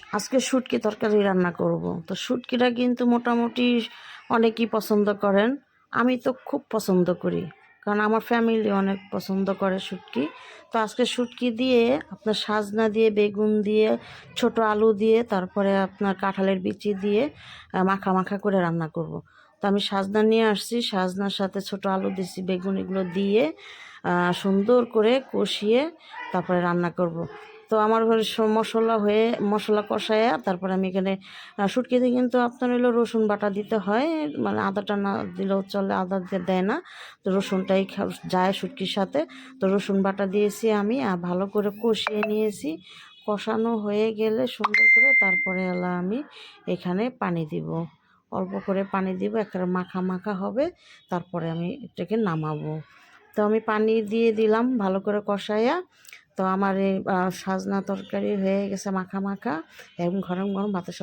আজকে শুটকি তরকারি রান্না করব। তো শুটকিটা কিন্তু মোটামুটি অনেকেই পছন্দ করেন। আমি তো খুব পছন্দ করি, কারণ আমার ফ্যামিলি অনেক পছন্দ করে শুটকি। তো আজকে শুটকি দিয়ে আপনার সাজনা দিয়ে, বেগুন দিয়ে, ছোট আলু দিয়ে, তারপরে আপনার কাঁঠালের বিচি দিয়ে মাখা মাখা করে রান্না করব। তো আমি সাজনা নিয়ে আসছি, সাজনার সাথে ছোট আলু দিছি, বেগুন এগুলো দিয়ে সুন্দর করে কষিয়ে তারপরে রান্না করব। তো আমার ঘরে মশলা কষায়া তারপরে আমি এখানে শুটকিতে কিন্তু আপনার হলো রসুন বাটা দিতে হয়, মানে আদাটা না দিলেও চলে, আদা দেয় না, তো রসুনটাই যায় শুটকির সাথে। তো রসুন বাটা দিয়েছি আমি, আর ভালো করে কষিয়ে নিয়েছি। কষানো হয়ে গেলে সুন্দর করে তারপরে হলো আমি এখানে পানি দিব, অল্প করে পানি দিব, একেবারে মাখা মাখা হবে, তারপরে আমি এটাকে নামাবো। তো আমি পানি দিয়ে দিলাম ভালো করে কষাইয়া। তো আমার এই সাজনা তরকারি হয়ে গেছে মাখা মাখা, এবং গরম গরম ভাতের সাথে